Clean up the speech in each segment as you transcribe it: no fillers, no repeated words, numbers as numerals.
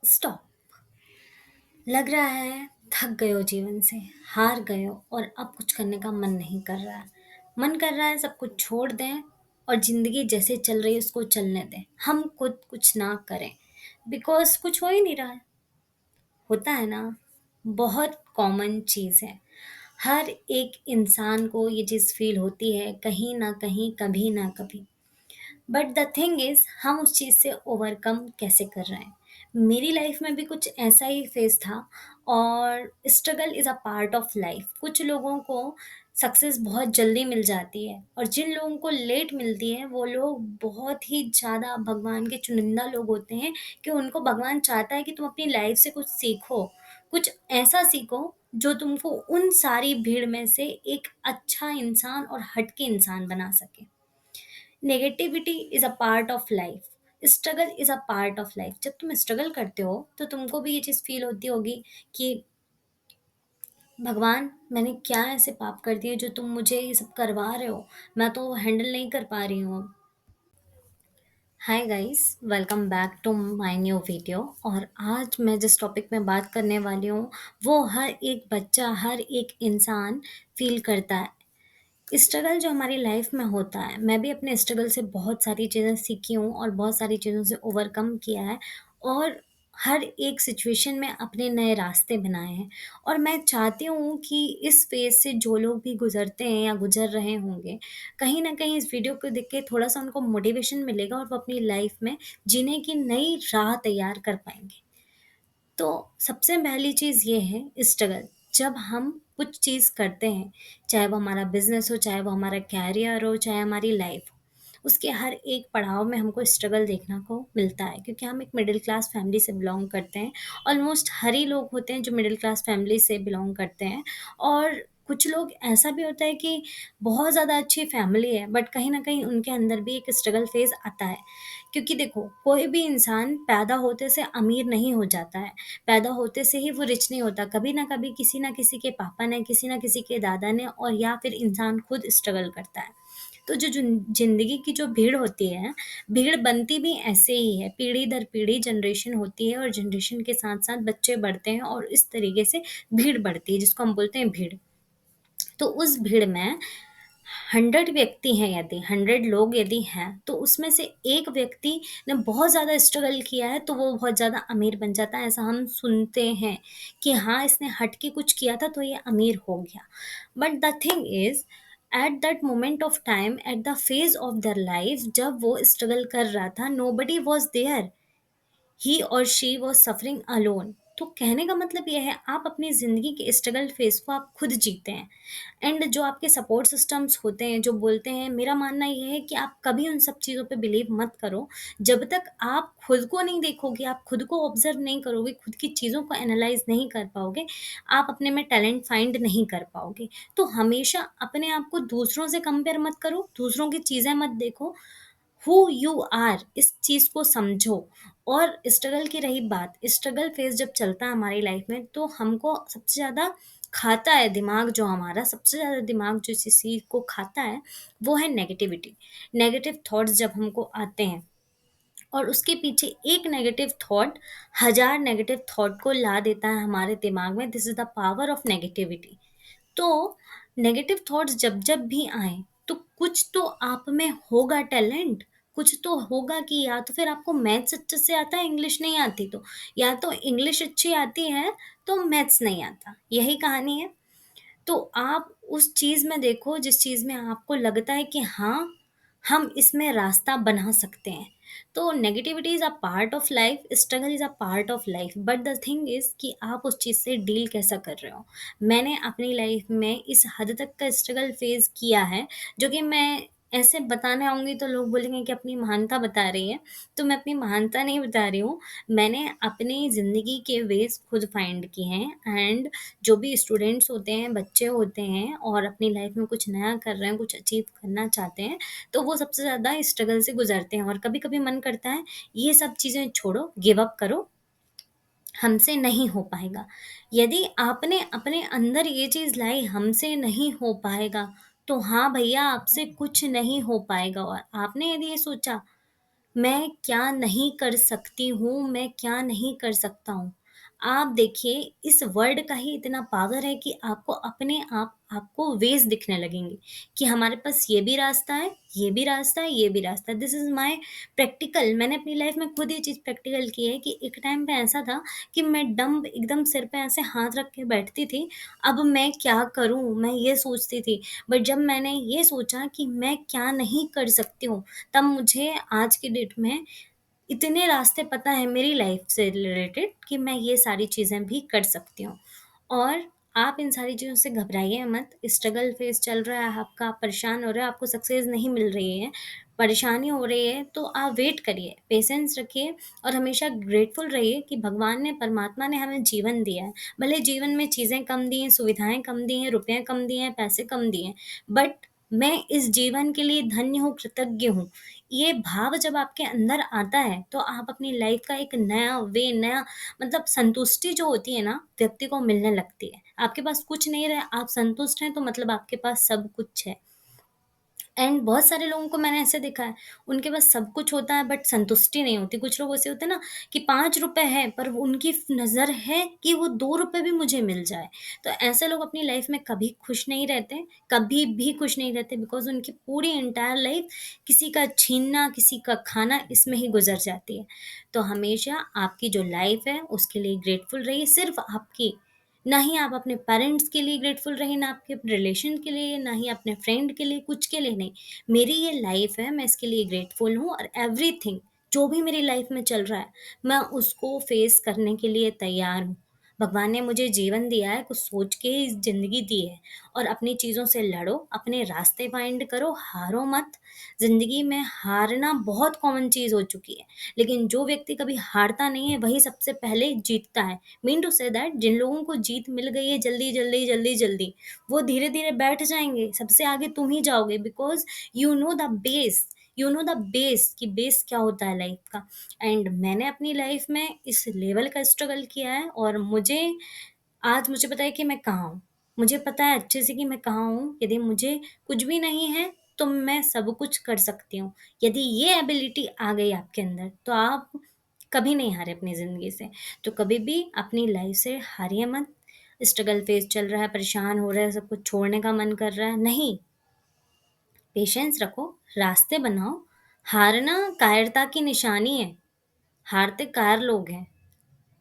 Stop. लग रहा है थक गए हो जीवन से, हार गए हो और अब कुछ करने का मन नहीं कर रहा है। मन कर रहा है सब कुछ छोड़ दें और ज़िंदगी जैसे चल रही है उसको चलने दें। हम खुद कुछ ना करें बिकॉज़ कुछ हो ही नहीं रहा है। होता है ना, बहुत कॉमन चीज़ है। हर एक इंसान को ये चीज़ फ़ील होती है कहीं न कहीं, कभी ना कभी। बट द थिंग इज़ हम उस चीज़ से ओवरकम कैसे कर रहे हैं। मेरी लाइफ में भी कुछ ऐसा ही फेज़ था और struggle is a part of life. कुछ लोगों को सक्सेस बहुत जल्दी मिल जाती है और जिन लोगों को लेट मिलती है वो लोग बहुत ही ज़्यादा भगवान के चुनिंदा लोग होते हैं कि उनको भगवान चाहता है कि तुम अपनी लाइफ से कुछ सीखो, कुछ ऐसा सीखो जो तुमको उन सारी भीड़ में से एक अच्छा इंसान और हटके इंसान बना सके। Negativity is a part of life, struggle is a part of life. जब तुम स्ट्रगल करते हो तो तुमको भी ये चीज़ फील होती होगी कि भगवान मैंने क्या ऐसे पाप कर दिए जो तुम मुझे ये सब करवा रहे हो, मैं तो हैंडल नहीं कर पा रही हूँ अब। Hi guys, welcome back to my new video. और आज मैं जिस टॉपिक में बात करने वाली हूँ वो हर एक बच्चा, हर एक इंसान फील करता है। स्ट्रगल जो हमारी लाइफ में होता है, मैं भी अपने स्ट्रगल से बहुत सारी चीज़ें सीखी हूँ और बहुत सारी चीज़ों से ओवरकम किया है और हर एक सिचुएशन में अपने नए रास्ते बनाए हैं। और मैं चाहती हूँ कि इस फेज़ से जो लोग भी गुज़रते हैं या गुज़र रहे होंगे, कहीं न कहीं इस वीडियो को देख के थोड़ा-सा उनको मोटिवेशन मिलेगा और वो अपनी लाइफ में जीने की नई राह तैयार कर पाएँगे। तो सबसे पहली चीज़ ये है स्ट्रगल। जब हम कुछ चीज़ करते हैं, चाहे वो हमारा बिज़नेस हो, चाहे वो हमारा करियर हो, चाहे हमारी लाइफ हो, उसके हर एक पड़ाव में हमको स्ट्रगल देखने को मिलता है क्योंकि हम एक मिडिल क्लास फैमिली से बिलॉन्ग करते हैं। ऑलमोस्ट हर ही लोग होते हैं जो मिडिल क्लास फैमिली से बिलॉन्ग करते हैं और कुछ लोग ऐसा भी होता है कि बहुत ज़्यादा अच्छी फैमिली है बट कहीं न कहीं उनके अंदर भी एक स्ट्रगल फ़ेज़ आता है। क्योंकि देखो, कोई भी इंसान पैदा होते से अमीर नहीं हो जाता है। पैदा होते से ही वो रिच नहीं होता। कभी न कभी किसी न किसी के पापा ने, किसी न किसी के दादा ने और या फिर इंसान खुद स्ट्रगल करता है। तो जो ज़िंदगी की जो भीड़ होती है, भीड़ बनती भी ऐसे ही है। पीढ़ी दर पीढ़ी जनरेशन होती है और जनरेशन के साथ-साथ बच्चे बढ़ते हैं और इस तरीके से भीड़ बढ़ती है जिसको हम बोलते हैं भीड़। तो उस भीड़ में 100 व्यक्ति हैं, यदि 100 लोग यदि हैं, तो उसमें से एक व्यक्ति ने बहुत ज़्यादा स्ट्रगल किया है, तो वो बहुत ज़्यादा अमीर बन जाता है। ऐसा हम सुनते हैं कि हाँ, इसने हट के कुछ किया था, तो ये अमीर हो गया। But the thing is, at that moment of time, at the phase of their life, जब वो स्ट्रगल कर रहा था, नोबडी वाज़ देयर। ही और शी वाज सफरिंग अलोन। तो कहने का मतलब ये है, आप अपनी ज़िंदगी के स्ट्रगल फेज़ को आप खुद जीते हैं। एंड जो आपके सपोर्ट सिस्टम्स होते हैं, जो बोलते हैं, मेरा मानना ये है कि आप कभी उन सब चीज़ों पे बिलीव मत करो। जब तक आप खुद को नहीं देखोगे, आप खुद को ऑब्ज़र्व नहीं करोगे, खुद की चीज़ों को एनालाइज़ नहीं कर पाओगे, आप अपने में टैलेंट फाइंड नहीं कर पाओगे। तो हमेशा अपने आप को दूसरों से कंपेयर मत करो, दूसरों की चीज़ें मत देखो। हु यू आर, इस चीज़ को समझो। और स्ट्रगल की रही बात, स्ट्रगल फेज़ जब चलता है हमारी लाइफ में तो हमको सबसे ज़्यादा खाता है दिमाग, जो हमारा सबसे ज़्यादा दिमाग जो इस चीज़ को खाता है वो है नेगेटिविटी। नेगेटिव थॉट्स जब हमको आते हैं और उसके पीछे एक नेगेटिव थॉट 1000 नेगेटिव थॉट को ला देता है हमारे दिमाग में। This is the power of negativity. तो नेगेटिव थॉट्स जब जब भी आए तो कुछ तो आप में होगा टैलेंट, कुछ तो होगा कि या तो फिर आपको मैथ्स अच्छे से आता है, इंग्लिश नहीं आती तो, या तो इंग्लिश अच्छी आती है तो मैथ्स नहीं आता, यही कहानी है। तो आप उस चीज़ में देखो जिस चीज़ में आपको लगता है कि हाँ, हम इसमें रास्ता बना सकते हैं। तो negativity is a part of life, struggle is a part of life, but the thing is कि आप उस चीज़ से डील कैसा कर रहे हो। मैंने अपनी लाइफ में इस हद तक का स्ट्रगल फेस किया है, जो कि मैं ऐसे बताने आऊँगी तो लोग बोलेंगे कि अपनी महानता बता रही है। तो मैं अपनी महानता नहीं बता रही हूँ, मैंने अपनी ज़िंदगी के वेज़ खुद फाइंड किए हैं। एंड जो भी स्टूडेंट्स होते हैं, बच्चे होते हैं और अपनी लाइफ में कुछ नया कर रहे हैं, कुछ अचीव करना चाहते हैं, तो वो सबसे ज़्यादा स्ट्रगल से गुज़रते हैं। और कभी-कभी मन करता है, ये सब चीज़ें छोड़ो, गिव अप करो, हमसे नहीं हो पाएगा। यदि आपने अपने अंदर ये चीज़ लाई, हमसे नहीं हो पाएगा, तो हाँ भैया, आपसे कुछ नहीं हो पाएगा। और आपने यदि ये सोचा मैं क्या नहीं कर सकती हूँ, मैं क्या नहीं कर सकता हूँ। आप देखिए, इस वर्ड का ही इतना पावर है कि आपको अपने आप आपको वेज़ दिखने लगेंगे कि हमारे पास ये भी रास्ता है, ये भी रास्ता है, ये भी रास्ता है। This is my practical. मैंने अपनी लाइफ़ में खुद ये चीज़ प्रैक्टिकल की है कि एक टाइम पे ऐसा था कि मैं डम्ब एकदम सिर पे ऐसे हाथ रख के बैठती थी। अब मैं क्या करूँ? मैं ये सोचती थी। बट जब मैंने ये सोचा कि मैं क्या नहीं कर सकती हूँ, तब मुझे आज की डेट में इतने रास्ते पता है मेरी लाइफ से रिलेटेड कि मैं ये सारी चीज़ें भी कर सकती हूँ। और आप इन सारी चीज़ों से घबराइए मत। स्ट्रगल फेज़ चल रहा है आपका, आप परेशान हो रहे हो, आपको सक्सेस नहीं मिल रही है, परेशानी हो रही है, तो आप वेट करिए, पेशेंस रखिए और हमेशा ग्रेटफुल रहिए कि भगवान ने, परमात्मा ने हमें जीवन दिया है। भले जीवन में चीज़ें कम दी हैं, सुविधाएँ कम दी हैं, रुपए कम दिए हैं, पैसे कम दिए हैं, बट मैं इस जीवन के लिए धन्य हूँ, कृतज्ञ हूँ। ये भाव जब आपके अंदर आता है, तो आप अपनी लाइफ़ का एक नया वे, नया मतलब संतुष्टि जो होती है ना, व्यक्ति को मिलने लगती है। आपके पास कुछ नहीं रहा, आप संतुष्ट हैं, तो मतलब आपके पास सब कुछ है। एंड बहुत सारे लोगों को मैंने ऐसे देखा है, उनके पास सब कुछ होता है बट संतुष्टि नहीं होती। कुछ लोग ऐसे होते हैं ना कि ₹5 है पर वो उनकी नज़र है कि वो ₹2 भी मुझे मिल जाए। तो ऐसे लोग अपनी लाइफ़ में कभी खुश नहीं रहते, कभी भी खुश नहीं रहते, बिकॉज़ उनकी पूरी एंटायर लाइफ़ किसी का छीनना, किसी का खाना इसमें ही गुज़र जाती है। तो हमेशा आपकी जो लाइफ़ है उसके लिए ग्रेटफुल रहिए, सिर्फ़ आपकी। ना ही आप अपने पेरेंट्स के लिए ग्रेटफुल रहिए, ना आपके रिलेशन के लिए, ना ही अपने फ्रेंड के लिए, कुछ के लिए नहीं। मेरी ये लाइफ़ है, मैं इसके लिए ग्रेटफुल हूँ और एवरीथिंग जो भी मेरी लाइफ़ में चल रहा है, मैं उसको फ़ेस करने के लिए तैयार हूँ। भगवान ने मुझे जीवन दिया है, कुछ सोच के ही ज़िंदगी दी है और अपनी चीज़ों से लड़ो, अपने रास्ते फाइंड करो, हारो मत। ज़िंदगी में हारना बहुत कॉमन चीज़ हो चुकी है, लेकिन जो व्यक्ति कभी हारता नहीं है, वही सबसे पहले जीतता है। मीन टू से दैट जिन लोगों को जीत मिल गई है जल्दी, वो धीरे-धीरे बैठ जाएँगे, सबसे आगे तुम ही जाओगे, because you know the base, you know the base कि बेस क्या होता है लाइफ़ का। एंड मैंने अपनी लाइफ़ में इस लेवल का स्ट्रगल किया है और आज मुझे पता है कि मैं कहाँ हूँ। मुझे पता है अच्छे से कि मैं कहाँ हूँ, यदि मुझे कुछ भी नहीं है, तो मैं सब कुछ कर सकती हूँ। यदि ये एबिलिटी आ गई आपके अंदर, तो आप कभी नहीं हारे अपनी ज़िंदगी से। तो कभी भी अपनी लाइफ़ से हारिए मत। स्ट्रगल फेज़ चल रहा है, परेशान हो रहे हैं, सब कुछ छोड़ने का मन कर रहा है, नहीं, पेशेंस रखो, रास्ते बनाओ। हारना कायरता की निशानी है, हारते कायर लोग हैं,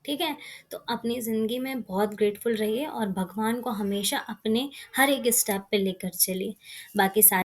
ठीक है? तो अपनी ज़िंदगी में बहुत ग्रेटफुल रहिए और भगवान को हमेशा अपने हर एक स्टेप पे लेकर चलिए। बाकी सारी